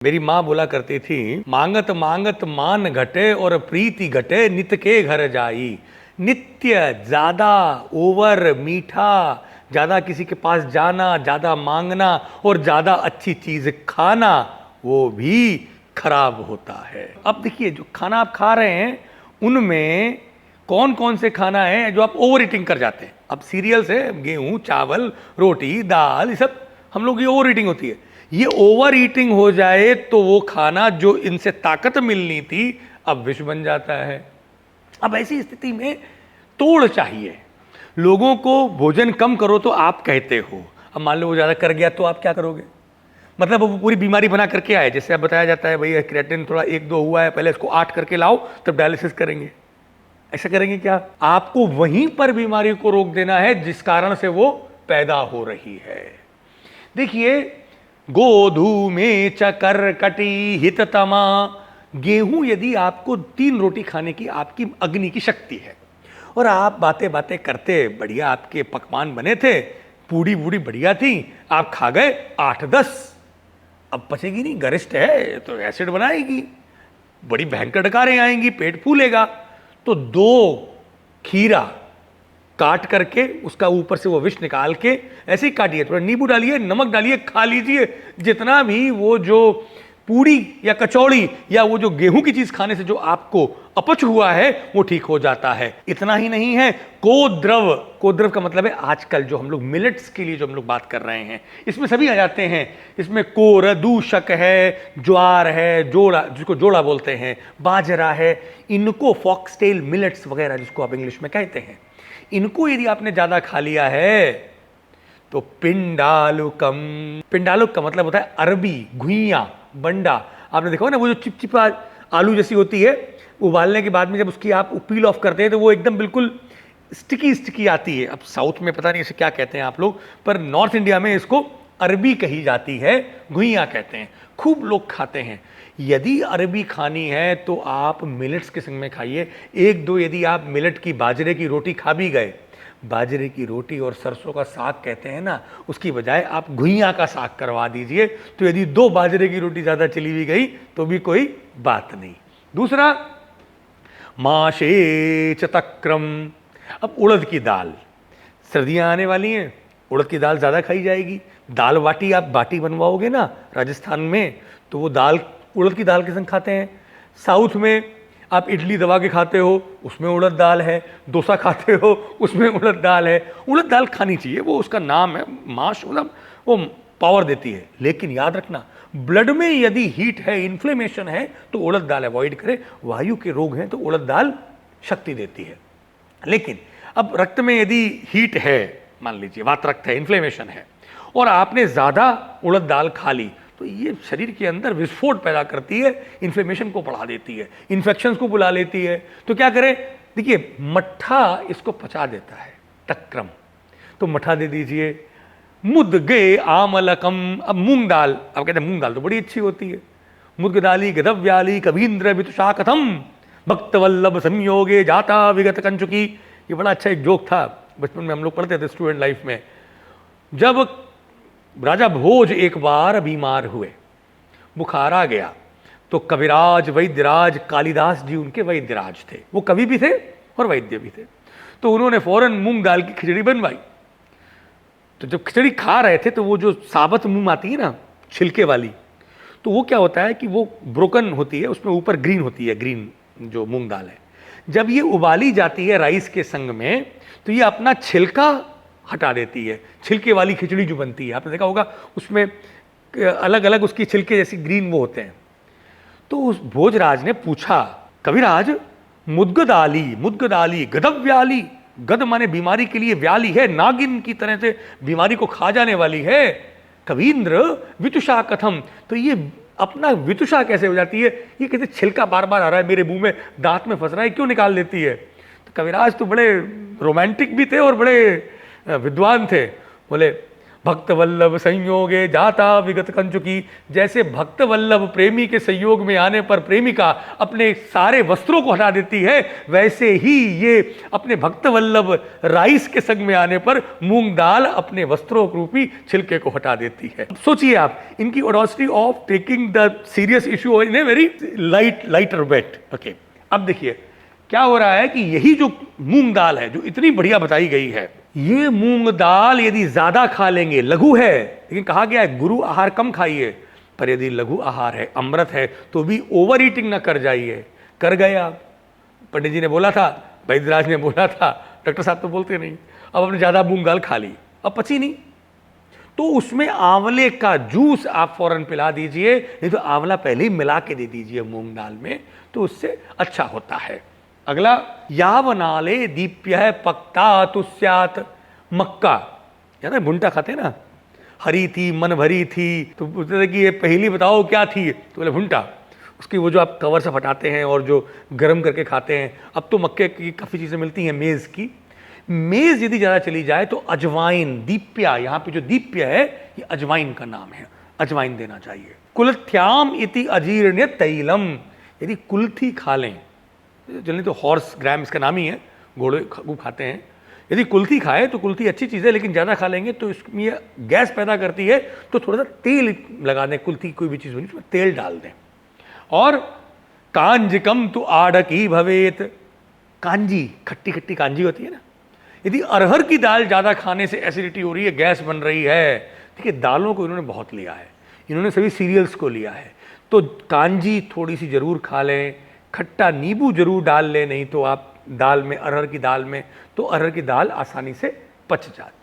मेरी माँ बोला करती थी, मांगत मांगत मान घटे और प्रीति घटे नित के घर जाई। नित्य ज्यादा ओवर मीठा, ज्यादा किसी के पास जाना, ज्यादा मांगना और ज्यादा अच्छी चीज खाना, वो भी खराब होता है। अब देखिए, जो खाना आप खा रहे हैं उनमें कौन कौन से खाना है जो आप ओवर ईटिंग कर जाते हैं। अब सीरियल्स है, गेहूं, चावल, रोटी, दाल, ये सब हम लोग की ओवर ईटिंग होती है। ये ओवर ईटिंग हो जाए तो वो खाना जो इनसे ताकत मिलनी थी अब विष बन जाता है। अब ऐसी स्थिति में तोड़ चाहिए। लोगों को भोजन कम करो तो आप कहते हो, अब मान लो वो ज्यादा कर गया तो आप क्या करोगे? मतलब वो पूरी बीमारी बना करके आए, जैसे अब बताया जाता है भाई क्रिएटिनिन थोड़ा 1-2 हुआ है, पहले इसको 8 करके लाओ तब डायलिसिस करेंगे। ऐसा करेंगे क्या? आपको वहीं पर बीमारी को रोक देना है जिस कारण से वो पैदा हो रही है। देखिए, गोधू में चकर कटी हिततमा, गेहूं यदि आपको 3 रोटी खाने की आपकी अग्नि की शक्ति है और आप बातें बातें करते, बढ़िया आपके पकवान बने थे, पूड़ी बूड़ी बढ़िया थी, आप खा गए 8-10, अब पचेगी नहीं, गरिष्ठ है तो एसिड बनाएगी, बड़ी भयंकर डकारें आएंगी, पेट फूलेगा। तो 2 खीरा काट करके उसका ऊपर से वो विष निकाल के ऐसे ही काटिए, थोड़ा नींबू डालिए, नमक डालिए, खा लीजिए। जितना भी वो जो पूड़ी या कचौड़ी या वो जो गेहूं की चीज खाने से जो आपको अपच हुआ है वो ठीक हो जाता है। इतना ही नहीं है, कोद्रव, कोद्रव का मतलब है आजकल जो हम लोग मिलेट्स के लिए जो हम लोग बात कर रहे हैं, इसमें सभी आ जाते हैं। इसमें कोर, दूषक है, ज्वार है, जोड़ा जिसको जोड़ा बोलते हैं, बाजरा है, इनको फॉक्सटेल मिलेट्स वगैरह जिसको आप इंग्लिश में कहते हैं, इनको यदि आपने ज्यादा खा लिया है तो पिंडालुकम, पिंडालुक का मतलब होता है अरबी, घुइयां, बंडा। आपने देखा ना वो जो चिपचिपा आलू जैसी होती है, उबालने के बाद में जब उसकी आप पील ऑफ करते हैं तो वो एकदम बिल्कुल स्टिकी स्टिकी आती है। अब साउथ में पता नहीं इसे क्या कहते हैं आप लोग, पर नॉर्थ इंडिया में इसको अरबी कही जाती है, घुइयां कहते हैं, खूब लोग खाते हैं। यदि अरबी खानी है तो आप मिलेट्स के संग में खाइए। 1-2 यदि आप मिलेट की बाजरे की रोटी खा भी गए, बाजरे की रोटी और सरसों का साग कहते हैं ना, उसकी बजाय आप घुइयां का साग करवा दीजिए। तो यदि 2 बाजरे की रोटी ज्यादा चली भी गई तो भी कोई बात नहीं। दूसरा, माशे चतक्रम। अब उड़द की दाल, सर्दियां आने वाली हैं, उड़द की दाल ज्यादा खाई जाएगी। दाल बाटी, आप बाटी बनवाओगे ना राजस्थान में, तो वो दाल उड़द की दाल के संग खाते हैं। साउथ में आप इडली दबा के खाते हो, उसमें उड़द दाल है। डोसा खाते हो, उसमें उड़द दाल है। उड़द दाल खानी चाहिए, वो उसका नाम है, माश, मतलब वो पावर देती है। लेकिन याद रखना, ब्लड में यदि हीट है, इन्फ्लेमेशन है, तो उड़द दाल अवॉइड करें। वायु के रोग हैं तो उड़द दाल शक्ति देती है। लेकिन अब रक्त में यदि हीट है, मान लीजिए वात रक्त है, इन्फ्लेमेशन है, और आपने ज्यादा उड़द दाल खा ली, तो ये शरीर के अंदर विस्फोट पैदा करती है, इन्फ्लेमेशन को बढ़ा देती है, इन्फेक्शंस को बुला लेती है। तो क्या करें? देखिए, मट्ठा इसको पचा देता है, तक्रम, तो मट्ठा दे दीजिए। मुद्गे आमलकम। अब मूंग दाल, अब कहते हैं मूंग दाल तो बड़ी अच्छी होती है। मुद्गदाली गदव्याली कवींद्र वितुषा कथम भक्तवल्लभ संयोगे जाता विगत कंचुकी। ये बड़ा अच्छा एक जोक था, बचपन में हम लोग पढ़ते थे स्टूडेंट लाइफ में। जब राजा भोज एक बार बीमार हुए, बुखार आ गया, तो कविराज वैद्यराज कालिदास जी उनके वैद्यराज थे, वो कवि भी थे और वैद्य भी थे। तो उन्होंने फौरन मूंग दाल की खिचड़ी बनवाई। तो जब खिचड़ी खा रहे थे तो वो जो साबत मूंग आती है ना, छिलके वाली, तो वो क्या होता है कि वो ब्रोकन होती है, उसमें ऊपर ग्रीन होती है, ग्रीन जो मूंग दाल है। जब ये उबाली जाती है राइस के संग में, तो ये अपना छिलका हटा देती है। छिलके वाली खिचड़ी जो बनती है, आपने देखा होगा, उसमें अलग अलग उसकी छिलके जैसी ग्रीन वो होते हैं। तो उस भोजराज ने पूछा, कविराज मुद्गदाली, मुद्गदाली गदव्याली, गद माने बीमारी के लिए, व्याली है नागिन की तरह से बीमारी को खा जाने वाली है, कवींद्र वितुषा कथम, तो ये अपना वितुषा कैसे हो जाती है? ये कहते छिलका बार बार आ रहा है मेरे मुंह में, दांत में फंस रहा है, क्यों निकाल लेती है? तो कविराज तो बड़े रोमांटिक भी थे और बड़े विद्वान थे। बोले, भक्त वल्लभ संयोगे जाता विगत कंचुकी, जैसे भक्त वल्लभ प्रेमी के संयोग में आने पर प्रेमिका अपने सारे वस्त्रों को हटा देती है, वैसे ही ये अपने भक्त वल्लभ राइस के संग में आने पर मूंग दाल अपने वस्त्रों रूपी छिलके को हटा देती है। सोचिए आप इनकी audacity of taking the serious issue in a very lighter weight. Okay, अब देखिए क्या हो रहा है कि यही जो मूंग दाल है जो इतनी बढ़िया बताई गई है, ये मूंग दाल यदि ज्यादा खा लेंगे, लघु है, लेकिन कहा गया है गुरु आहार कम खाइए, पर यदि लघु आहार है, अमृत है, तो भी ओवर ईटिंग ना कर जाइए। कर गए आप, पंडित जी ने बोला था, वैद्यराज ने बोला था, डॉक्टर साहब तो बोलते नहीं, अब आपने ज्यादा मूंग दाल खा ली, अब पची नहीं, तो उसमें आंवले का जूस आप फौरन पिला दीजिए, नहीं तो आंवला पहले ही मिला के दे दीजिए मूंग दाल में, तो उससे अच्छा होता है। अगला, यावनाले दीप्य पक्ता तुस्यात, मक्का याद है भुंटा खाते ना, हरी थी मन भरी थी, तो पूछते थे कि ये पहली बताओ क्या थी, तो बोले भुंटा, उसकी वो जो आप कवर से हटाते हैं और जो गर्म करके खाते हैं। अब तो मक्के की काफ़ी चीज़ें मिलती हैं, मेज़ की, मेज़ यदि ज़्यादा चली जाए तो अजवाइन, दीप्या, यहाँ पे जो दीप्य है ये अजवाइन का नाम है, अजवाइन देना चाहिए। कुलथ्याम इति अजीर्ण तैलम, यदि कुल्थी खा लें, जल्दी तो हॉर्स ग्राम इसका नाम ही है, घोड़े वो खाते हैं, यदि कुल्थी खाए तो कुल्थी अच्छी चीज़ है, लेकिन ज़्यादा खा लेंगे तो इसमें ये गैस पैदा करती है, तो थोड़ा सा तेल लगा दें, कुल्थी कोई भी चीज़ बनी उसमें तेल डाल दें। और कांजिकम तो आड़की भवेत, कांजी खट्टी खट्टी कांजी होती है ना, यदि अरहर की दाल ज़्यादा खाने से एसिडिटी हो रही है, गैस बन रही है, देखिए दालों को इन्होंने बहुत लिया है, इन्होंने सभी सीरियल्स को लिया है, तो कांजी थोड़ी सी ज़रूर खा लें, खट्टा नींबू जरूर डाल लें, नहीं तो आप दाल में, अरहर की दाल में, तो अरहर की दाल आसानी से पच जाती है।